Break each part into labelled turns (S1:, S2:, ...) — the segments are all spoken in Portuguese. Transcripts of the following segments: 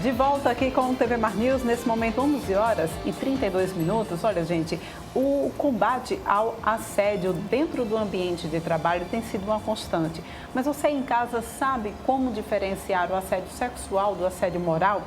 S1: De volta aqui com o TV Mar News, nesse momento 11 horas e 32 minutos. Olha, gente, o combate ao assédio dentro do ambiente de trabalho tem sido uma constante. Mas você em casa sabe como diferenciar o assédio sexual do assédio moral?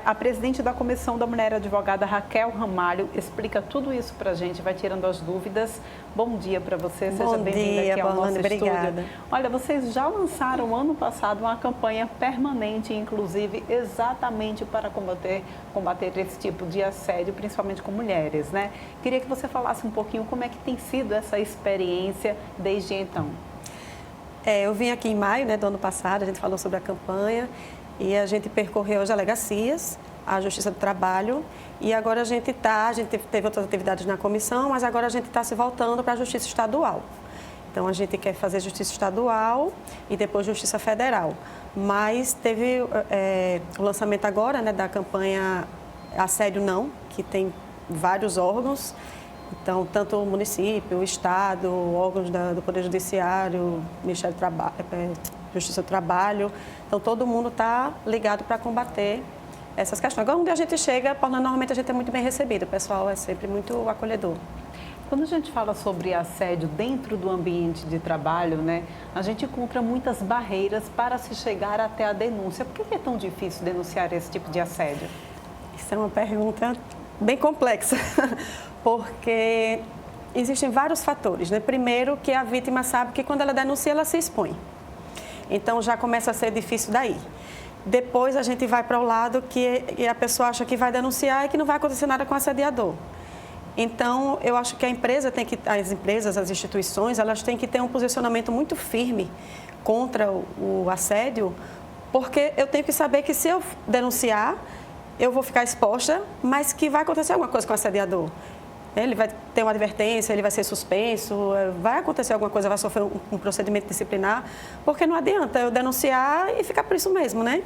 S1: A presidente da Comissão da Mulher, advogada Raquel Ramalho, explica tudo isso pra gente, vai tirando as dúvidas. Bom dia para você, seja bem-vinda aqui ao nosso estúdio. Olha, vocês já lançaram ano passado uma campanha permanente, inclusive, exatamente para combater esse tipo de assédio, principalmente com mulheres, né? Queria que você falasse um pouquinho como é que tem sido essa experiência desde então.
S2: Eu vim aqui em maio, né, do ano passado, a gente falou sobre a campanha e a gente percorreu as delegacias, a Justiça do Trabalho e agora a gente teve outras atividades na comissão, mas agora a gente está se voltando para a Justiça Estadual. Então, a gente quer fazer Justiça Estadual e depois Justiça Federal. Mas teve o lançamento agora, né, da campanha Assédio Não, que tem vários órgãos. Então, tanto o município, o Estado, órgãos do Poder Judiciário, Ministério do Trabalho, Justiça do Trabalho. Então, todo mundo está ligado para combater essas questões. Agora, onde a gente chega, normalmente a gente é muito bem recebido. O pessoal é sempre muito acolhedor.
S1: Quando a gente fala sobre assédio dentro do ambiente de trabalho, né, a gente encontra muitas barreiras para se chegar até a denúncia. Por que é tão difícil denunciar esse tipo de assédio?
S2: Isso é uma pergunta bem complexa, porque existem vários fatores, né? Primeiro, que a vítima sabe que quando ela denuncia, ela se expõe. Então, já começa a ser difícil daí. Depois, a gente vai para o lado que a pessoa acha que vai denunciar e que não vai acontecer nada com o assediador. Então, eu acho que as empresas, as instituições, elas têm que ter um posicionamento muito firme contra o assédio, porque eu tenho que saber que se eu denunciar, eu vou ficar exposta, mas que vai acontecer alguma coisa com o assediador. Ele vai ter uma advertência, ele vai ser suspenso, vai acontecer alguma coisa, vai sofrer um procedimento disciplinar, porque não adianta eu denunciar e ficar por isso mesmo, né?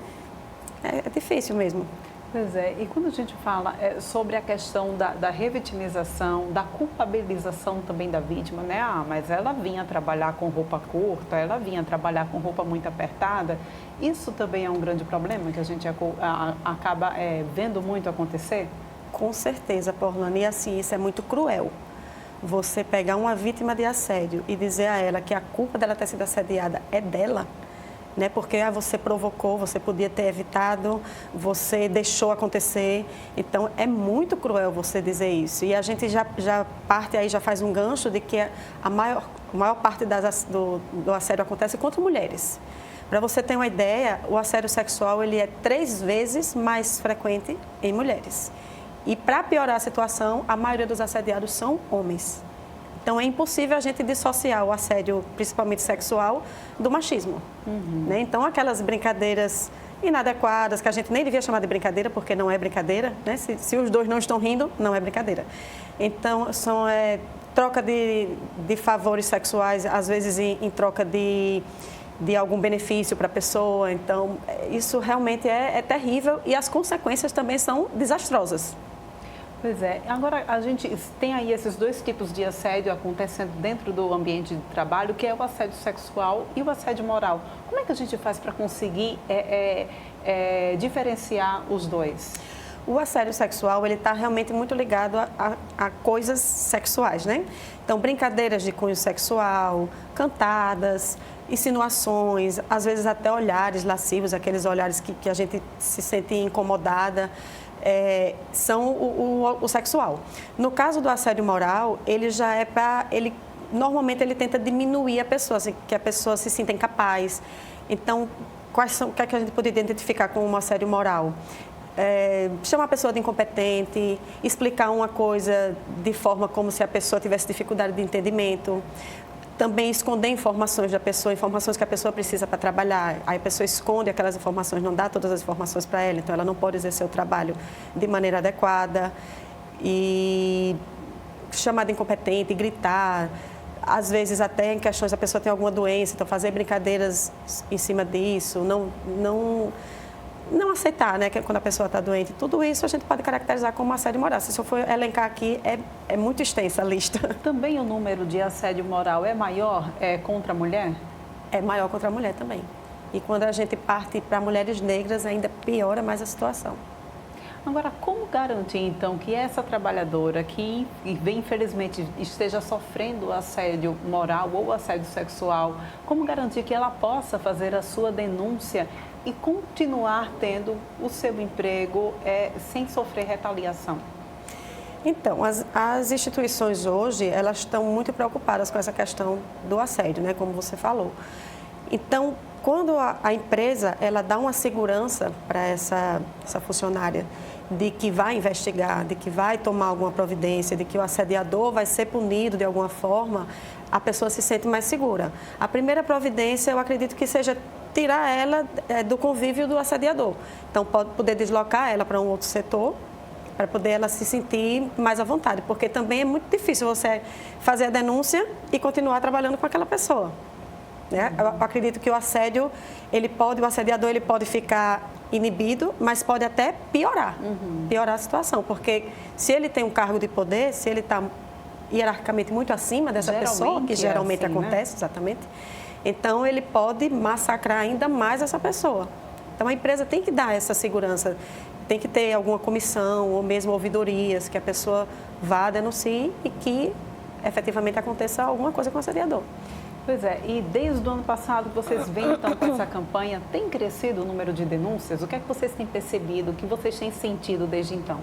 S2: É difícil mesmo.
S1: Pois é, e quando a gente fala sobre a questão da revitimização, da culpabilização também da vítima, né? Mas ela vinha trabalhar com roupa curta, ela vinha trabalhar com roupa muito apertada. Isso também é um grande problema que a gente acaba vendo muito acontecer?
S2: Com certeza, Porlane, e assim, isso é muito cruel. Você pegar uma vítima de assédio e dizer a ela que a culpa dela ter sido assediada é dela, né? Porque você provocou, você podia ter evitado, você deixou acontecer. Então, é muito cruel você dizer isso. E a gente já parte aí, já faz um gancho de que a maior parte do assédio acontece contra mulheres. Para você ter uma ideia, o assédio sexual ele é 3 vezes mais frequente em mulheres. E para piorar a situação, a maioria dos assediados são homens. Então, é impossível a gente dissociar o assédio, principalmente sexual, do machismo. Né? Então, aquelas brincadeiras inadequadas, que a gente nem devia chamar de brincadeira, porque não é brincadeira, né? Se os dois não estão rindo, não é brincadeira. Então, são troca de favores sexuais, às vezes em troca de algum benefício para a pessoa. Então, isso realmente é terrível e as consequências também são desastrosas.
S1: Pois é. Agora, a gente tem aí esses 2 tipos de assédio acontecendo dentro do ambiente de trabalho, que é o assédio sexual e o assédio moral. Como é que a gente faz para conseguir diferenciar os dois?
S2: O assédio sexual, ele está realmente muito ligado a coisas sexuais, né? Então, brincadeiras de cunho sexual, cantadas, insinuações, às vezes até olhares lascivos, aqueles olhares que a gente se sente incomodada. São o sexual. No caso do assédio moral, ele já é para... Normalmente, ele tenta diminuir a pessoa, assim, que a pessoa se sinta incapaz. Então, o que é que a gente poderia identificar com um assédio moral? Chamar a pessoa de incompetente, explicar uma coisa de forma como se a pessoa tivesse dificuldade de entendimento. Também esconder informações da pessoa, informações que a pessoa precisa para trabalhar. Aí a pessoa esconde aquelas informações, não dá todas as informações para ela, então ela não pode exercer o trabalho de maneira adequada. E chamar de incompetente, gritar, às vezes até em questões a pessoa tem alguma doença, então fazer brincadeiras em cima disso, não aceitar, né, que quando a pessoa está doente. Tudo isso a gente pode caracterizar como assédio moral. Se eu for elencar aqui, é muito extensa a lista.
S1: Também o número de assédio moral é maior contra a mulher?
S2: É maior contra a mulher também. E quando a gente parte para mulheres negras, ainda piora mais a situação.
S1: Agora, como garantir, então, que essa trabalhadora que, infelizmente, esteja sofrendo assédio moral ou assédio sexual, como garantir que ela possa fazer a sua denúncia e continuar tendo o seu emprego sem sofrer retaliação?
S2: Então, as instituições hoje, elas estão muito preocupadas com essa questão do assédio, né, como você falou. Então, quando a empresa, ela dá uma segurança para essa funcionária de que vai investigar, de que vai tomar alguma providência, de que o assediador vai ser punido de alguma forma, a pessoa se sente mais segura. A primeira providência, eu acredito que seja tirar ela do convívio do assediador. Então, pode poder deslocar ela para um outro setor, para poder ela se sentir mais à vontade, porque também é muito difícil você fazer a denúncia e continuar trabalhando com aquela pessoa. Né? Eu acredito que o assédio, o assediador ele pode ficar inibido, mas pode até piorar a situação, porque se ele tem um cargo de poder, se ele está hierarquicamente muito acima dessa pessoa, que geralmente acontece, né? Exatamente, então ele pode massacrar ainda mais essa pessoa. Então a empresa tem que dar essa segurança, tem que ter alguma comissão ou mesmo ouvidorias, que a pessoa vá, denuncie e que efetivamente aconteça alguma coisa com o assediador.
S1: Pois é, e desde o ano passado que vocês vêm então com essa campanha, tem crescido o número de denúncias? O que é que vocês têm percebido, o que vocês têm sentido desde então?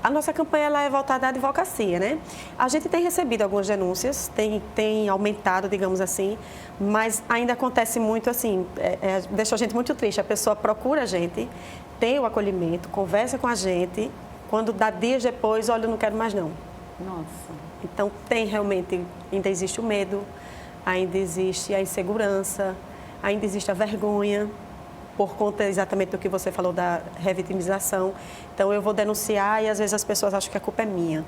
S2: A nossa campanha ela é voltada à advocacia, né? A gente tem recebido algumas denúncias, tem aumentado, digamos assim, mas ainda acontece muito assim, deixa a gente muito triste. A pessoa procura a gente, tem o acolhimento, conversa com a gente, quando dá dias depois, olha, eu não quero mais não.
S1: Nossa.
S2: Então ainda existe o medo, ainda existe a insegurança, ainda existe a vergonha, por conta exatamente do que você falou da revitimização. Então, eu vou denunciar e às vezes as pessoas acham que a culpa é minha.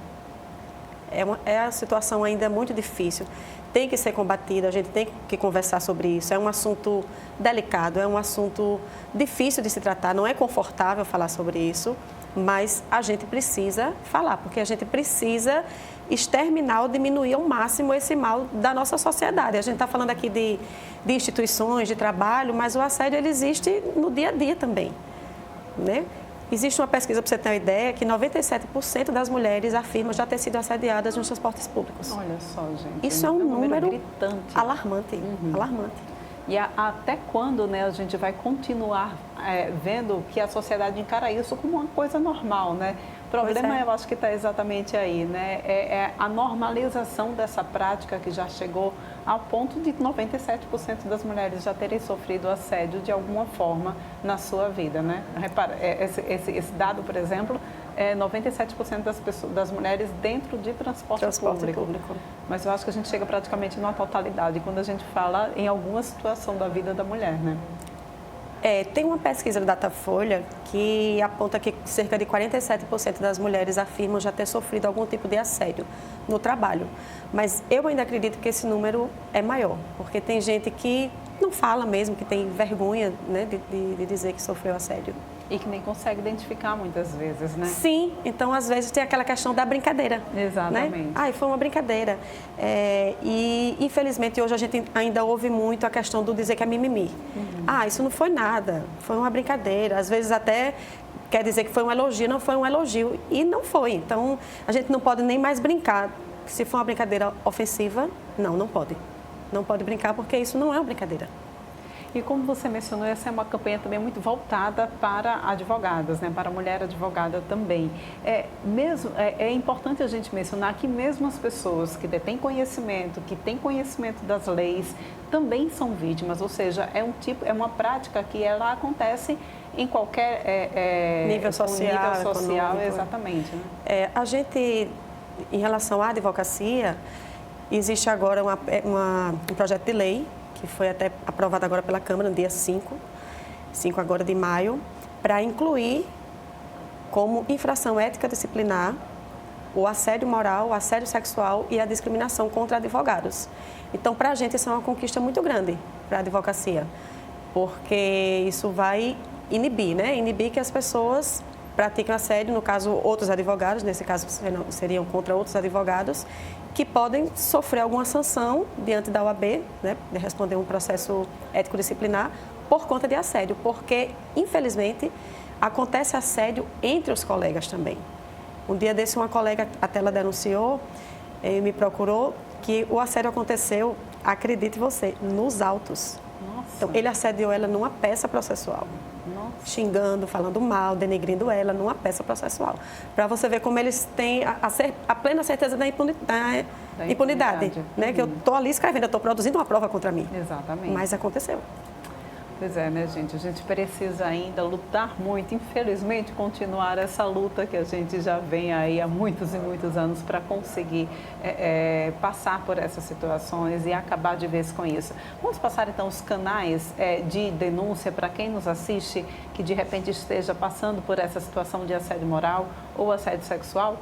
S2: A situação ainda muito difícil, tem que ser combatida, a gente tem que conversar sobre isso. É um assunto delicado, é um assunto difícil de se tratar, não é confortável falar sobre isso, mas a gente precisa falar, porque a gente precisa exterminar ou diminuir ao máximo esse mal da nossa sociedade. A gente está falando aqui de instituições, de trabalho, mas o assédio ele existe no dia a dia também, né? Existe uma pesquisa, para você ter uma ideia, que 97% das mulheres afirmam já ter sido assediadas nos transportes públicos.
S1: Olha só, gente.
S2: Isso é um número
S1: gritante.
S2: Alarmante, alarmante.
S1: E até quando, né, a gente vai continuar vendo que a sociedade encara isso como uma coisa normal, né? O problema, eu acho que está exatamente aí, né? É a normalização dessa prática que já chegou ao ponto de 97% das mulheres já terem sofrido assédio de alguma forma na sua vida, né? Repara, esse dado, por exemplo, é 97% das mulheres dentro de transporte público. Mas eu acho que a gente chega praticamente numa totalidade quando a gente fala em alguma situação da vida da mulher, né?
S2: Tem uma pesquisa do Datafolha que aponta que cerca de 47% das mulheres afirmam já ter sofrido algum tipo de assédio no trabalho. Mas eu ainda acredito que esse número é maior, porque tem gente que não fala mesmo, que tem vergonha, né, de dizer que sofreu assédio.
S1: E que nem consegue identificar muitas vezes, né?
S2: Sim, então às vezes tem aquela questão da brincadeira.
S1: Exatamente.
S2: Né? Ai, foi uma brincadeira. E infelizmente hoje a gente ainda ouve muito a questão do dizer que é mimimi. Isso não foi nada, foi uma brincadeira. Às vezes até quer dizer que foi um elogio, não foi um elogio. E não foi. Então a gente não pode nem mais brincar. Se for uma brincadeira ofensiva, não pode. Não pode brincar porque isso não é uma brincadeira.
S1: E como você mencionou, essa é uma campanha também muito voltada para advogadas, né? Para a mulher advogada também. É importante a gente mencionar que mesmo as pessoas que detêm conhecimento, que têm conhecimento das leis, também são vítimas, ou seja, é uma prática que ela acontece em qualquer
S2: nível social,
S1: exatamente. Né?
S2: A gente, em relação à advocacia, existe agora um projeto de lei que foi até aprovado agora pela Câmara no dia 5 agora de maio, para incluir como infração ética disciplinar o assédio moral, o assédio sexual e a discriminação contra advogados. Então, para a gente, isso é uma conquista muito grande para a advocacia, porque isso vai inibir, né? Inibir que as pessoas pratiquem assédio, no caso, outros advogados, nesse caso seriam contra outros advogados, que podem sofrer alguma sanção diante da OAB, né, de responder um processo ético-disciplinar por conta de assédio, porque, infelizmente, acontece assédio entre os colegas também. Um dia desse, uma colega, até ela denunciou, me procurou, que o assédio aconteceu, acredite você, nos autos.
S1: Nossa.
S2: Então, ele assediou ela numa peça processual.
S1: Nossa.
S2: Xingando, falando mal, denegrindo ela numa peça processual. Para você ver como eles têm a plena certeza da impunidade. Né? Que eu estou ali escrevendo, eu estou produzindo uma prova contra mim.
S1: Exatamente.
S2: Mas aconteceu.
S1: Pois é, né, gente? A gente precisa ainda lutar muito, infelizmente, continuar essa luta que a gente já vem aí há muitos e muitos anos para conseguir passar por essas situações e acabar de vez com isso. Vamos passar, então, os canais de denúncia para quem nos assiste que, de repente, esteja passando por essa situação de assédio moral ou assédio sexual?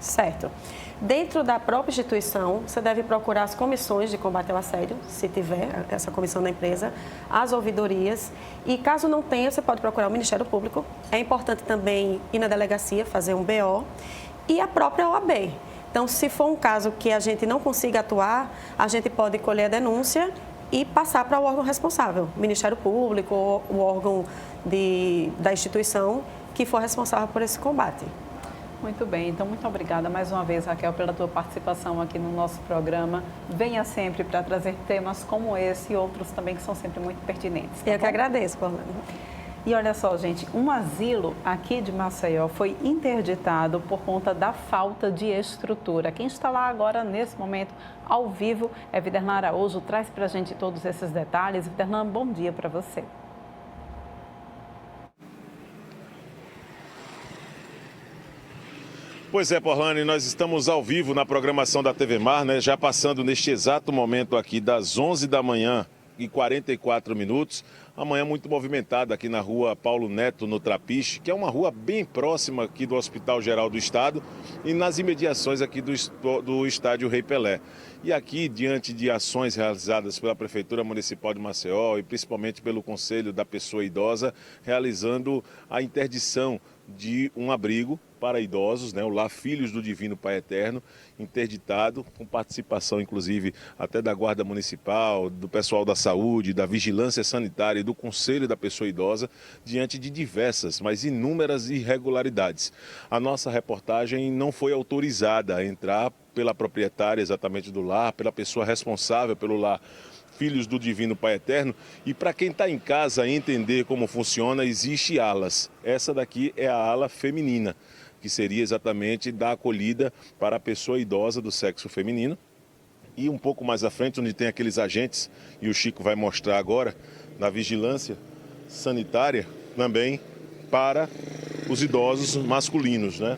S2: Certo. Dentro da própria instituição, você deve procurar as comissões de combate ao assédio, se tiver essa comissão da empresa, as ouvidorias e, caso não tenha, você pode procurar o Ministério Público. É importante também ir na delegacia, fazer um BO e a própria OAB. Então, se for um caso que a gente não consiga atuar, a gente pode colher a denúncia e passar para o órgão responsável, Ministério Público ou o órgão da instituição que for responsável por esse combate.
S1: Muito bem, então muito obrigada mais uma vez, Raquel, pela tua participação aqui no nosso programa. Venha sempre para trazer temas como esse e outros também que são sempre muito pertinentes.
S2: Eu que agradeço, Paulo.
S1: E olha só, gente, um asilo aqui de Maceió foi interditado por conta da falta de estrutura. Quem está lá agora, nesse momento, ao vivo, é Viderlan Araújo. Traz para a gente todos esses detalhes. Viderlan, bom dia para você.
S3: Pois é, Porlane, nós estamos ao vivo na programação da TV Mar, né? Já passando neste exato momento aqui das 11 da manhã e 44 minutos. Amanhã muito movimentada aqui na rua Paulo Neto, no Trapiche, que é uma rua bem próxima aqui do Hospital Geral do Estado e nas imediações aqui do Estádio Rei Pelé. E aqui, diante de ações realizadas pela Prefeitura Municipal de Maceió e principalmente pelo Conselho da Pessoa Idosa, realizando a interdição de um abrigo para idosos, né, o Lar Filhos do Divino Pai Eterno, interditado, com participação inclusive até da Guarda Municipal, do pessoal da saúde, da Vigilância Sanitária e do Conselho da Pessoa Idosa, diante de diversas, mas inúmeras irregularidades. A nossa reportagem não foi autorizada a entrar pela proprietária exatamente do lar, pela pessoa responsável pelo lar Filhos do Divino Pai Eterno. E para quem está em casa entender como funciona, existe alas. Essa daqui é a ala feminina, que seria exatamente da acolhida para a pessoa idosa do sexo feminino. E um pouco mais à frente, onde tem aqueles agentes, e o Chico vai mostrar agora, na vigilância sanitária, também para os idosos masculinos, né?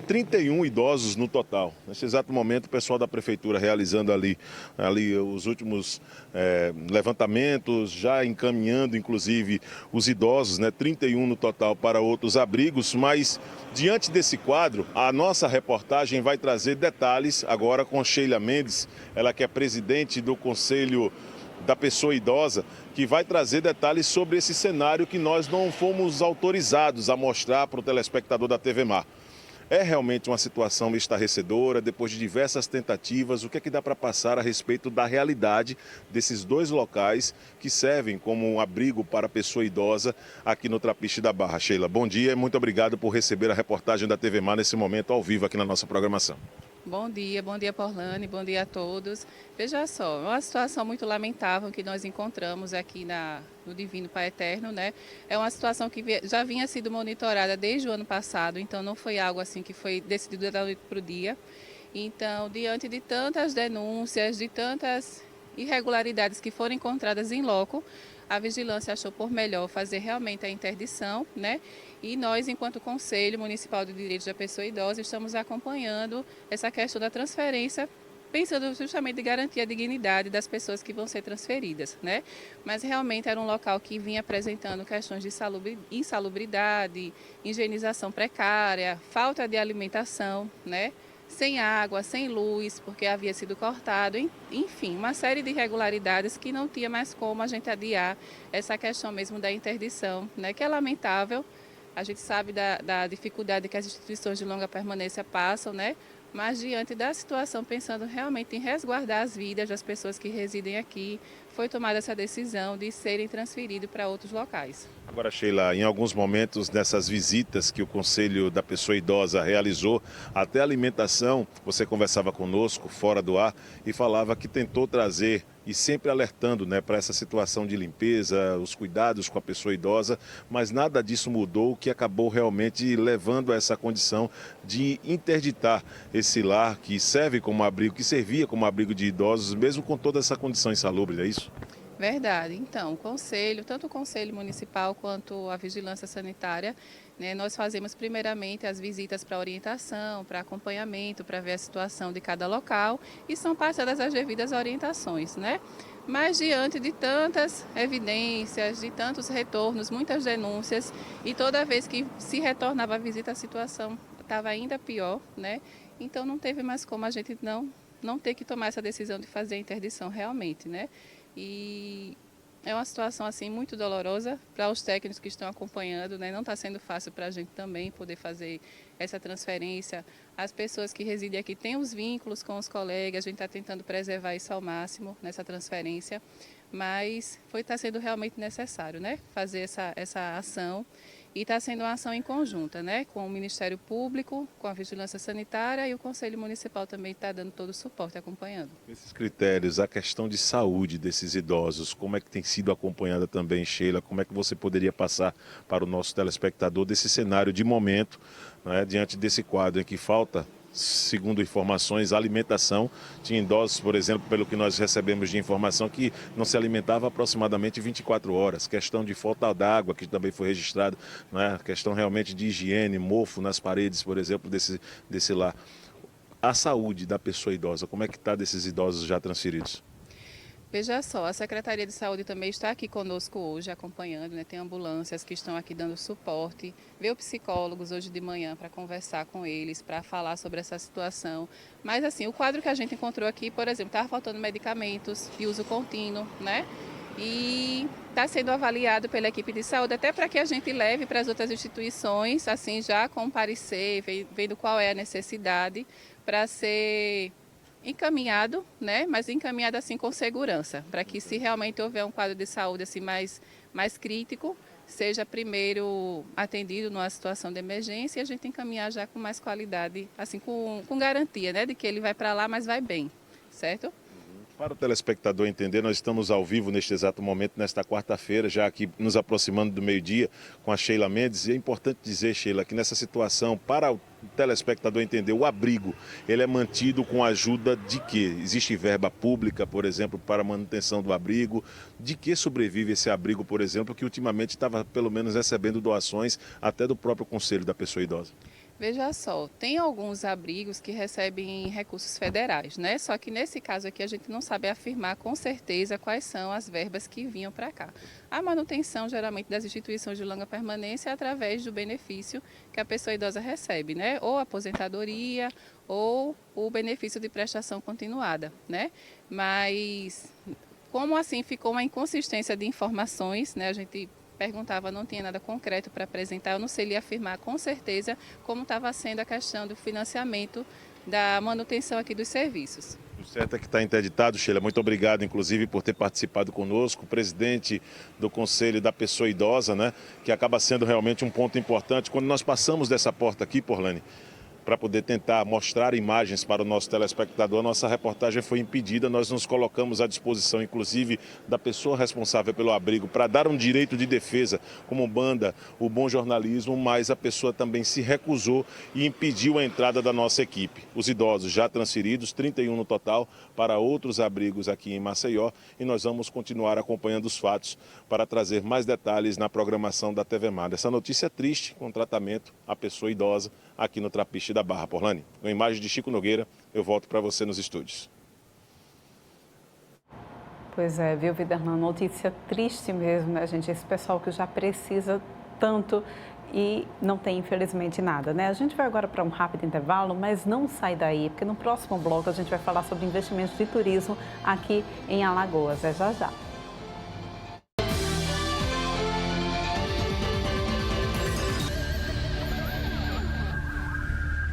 S3: 31 idosos no total. Nesse exato momento, o pessoal da Prefeitura realizando ali os últimos levantamentos, já encaminhando, inclusive, os idosos, né? 31 no total para outros abrigos, mas diante desse quadro, a nossa reportagem vai trazer detalhes agora com Sheila Mendes, ela que é presidente do Conselho da Pessoa Idosa, que vai trazer detalhes sobre esse cenário que nós não fomos autorizados a mostrar para o telespectador da TV Mar. É realmente uma situação estarrecedora, depois de diversas tentativas. O que é que dá para passar a respeito da realidade desses dois locais que servem como um abrigo para a pessoa idosa aqui no Trapiche da Barra? Sheila, bom dia e muito obrigado por receber a reportagem da TV Mar nesse momento ao vivo aqui na nossa programação.
S4: Bom dia Porlane, bom dia a todos. Veja só, é uma situação muito lamentável que nós encontramos aqui no Divino Pai Eterno, né? É uma situação que já vinha sido monitorada desde o ano passado, então não foi algo assim que foi decidido da noite para o dia. Então, diante de tantas denúncias, de tantas irregularidades que foram encontradas em loco, a vigilância achou por melhor fazer realmente a interdição, né? E nós, enquanto Conselho Municipal de Direitos da Pessoa Idosa, estamos acompanhando essa questão da transferência, pensando justamente em garantir a dignidade das pessoas que vão ser transferidas, né? Mas realmente era um local que vinha apresentando questões de insalubridade, higienização precária, falta de alimentação, né? Sem água, sem luz, porque havia sido cortado, enfim, uma série de irregularidades que não tinha mais como a gente adiar essa questão mesmo da interdição, né? Que é lamentável. A gente sabe da dificuldade que as instituições de longa permanência passam, né? mas diante da situação, pensando realmente em resguardar as vidas das pessoas que residem aqui, foi tomada essa decisão de serem transferidos para outros locais.
S3: Agora, Sheila, em alguns momentos nessas visitas que o Conselho da Pessoa Idosa realizou, até a alimentação, você conversava conosco fora do ar e falava que tentou trazer e sempre alertando, né, para essa situação de limpeza, os cuidados com a pessoa idosa, mas nada disso mudou, o que acabou realmente levando a essa condição de interditar esse lar que serve como abrigo, que servia como abrigo de idosos, mesmo com toda essa condição insalubre, é isso?
S4: Verdade. Então, o Conselho, tanto o Conselho Municipal quanto a Vigilância Sanitária, né, nós fazemos primeiramente as visitas para orientação, para acompanhamento, para ver a situação de cada local e são passadas as devidas orientações, né? Mas diante de tantas evidências, de tantos retornos, muitas denúncias e toda vez que se retornava a visita a situação estava ainda pior, né? Então não teve mais como a gente não ter que tomar essa decisão de fazer a interdição realmente, né? E é uma situação assim muito dolorosa para os técnicos que estão acompanhando, né? Não está sendo fácil para a gente também poder fazer essa transferência. As pessoas que residem aqui têm os vínculos com os colegas, a gente está tentando preservar isso ao máximo nessa transferência, mas está sendo realmente necessário, né? Fazer essa ação. E está sendo uma ação em conjunta, né? Com o Ministério Público, com a Vigilância Sanitária e o Conselho Municipal também está dando todo o suporte, acompanhando.
S3: Esses critérios, a questão de saúde desses idosos, como é que tem sido acompanhada também, Sheila? Como é que você poderia passar para o nosso telespectador desse cenário de momento, né, diante desse quadro em que falta, segundo informações, alimentação? Tinha idosos, por exemplo, pelo que nós recebemos de informação, que não se alimentava aproximadamente 24 horas. Questão de falta d'água, que também foi registrado, né? Questão realmente de higiene, mofo nas paredes, por exemplo, desse lar. A saúde da pessoa idosa, como é que está desses idosos já transferidos?
S4: Veja só, a Secretaria de Saúde também está aqui conosco hoje, acompanhando, né? Tem ambulâncias que estão aqui dando suporte, veio psicólogos hoje de manhã para conversar com eles, para falar sobre essa situação. Mas assim, o quadro que a gente encontrou aqui, por exemplo, estava faltando medicamentos de uso contínuo, né? E está sendo avaliado pela equipe de saúde, até para que a gente leve para as outras instituições, assim, já com parecer, vendo qual é a necessidade, para ser encaminhado, né? Mas encaminhado assim com segurança, para que se realmente houver um quadro de saúde assim mais crítico, seja primeiro atendido numa situação de emergência e a gente encaminhar já com mais qualidade, assim com garantia, né? De que ele vai para lá, mas vai bem, certo?
S3: Para o telespectador entender, nós estamos ao vivo neste exato momento, nesta quarta-feira, já aqui nos aproximando do meio-dia com a Sheila Mendes. E é importante dizer, Sheila, que nessa situação, para o telespectador entender, o abrigo, ele é mantido com a ajuda de quê? Existe verba pública, por exemplo, para a manutenção do abrigo? De que sobrevive esse abrigo, por exemplo, que ultimamente estava pelo menos recebendo doações até do próprio Conselho da Pessoa Idosa?
S4: Veja só, tem alguns abrigos que recebem recursos federais, né? Só que nesse caso aqui a gente não sabe afirmar com certeza quais são as verbas que vinham para cá. A manutenção geralmente das instituições de longa permanência é através do benefício que a pessoa idosa recebe, né? Ou aposentadoria ou o benefício de prestação continuada, né? Mas como assim ficou uma inconsistência de informações, né? A gente perguntava, não tinha nada concreto para apresentar, eu não sei lhe afirmar com certeza como estava sendo a questão do financiamento da manutenção aqui dos serviços.
S3: O certo é que está interditado, Sheila. Muito obrigado, inclusive, por ter participado conosco, presidente do Conselho da Pessoa Idosa, né? Que acaba sendo realmente um ponto importante. Quando nós passamos dessa porta aqui, Porlane, para poder tentar mostrar imagens para o nosso telespectador, a nossa reportagem foi impedida. Nós nos colocamos à disposição, inclusive, da pessoa responsável pelo abrigo, para dar um direito de defesa, como banda o bom jornalismo, mas a pessoa também se recusou e impediu a entrada da nossa equipe. Os idosos já transferidos, 31 no total, para outros abrigos aqui em Maceió, e nós vamos continuar acompanhando os fatos para trazer mais detalhes na programação da TV Mar. Essa notícia é triste, com tratamento à pessoa idosa aqui no Trapiche da Barra. Porlane, com a imagem de Chico Nogueira, eu volto para você nos estúdios.
S1: Pois é, viu, Viderlan? Notícia triste mesmo, né, gente? Esse pessoal que já precisa tanto e não tem, infelizmente, nada, né? A gente vai agora para um rápido intervalo, mas não sai daí, porque no próximo bloco a gente vai falar sobre investimentos de turismo aqui em Alagoas. É já já.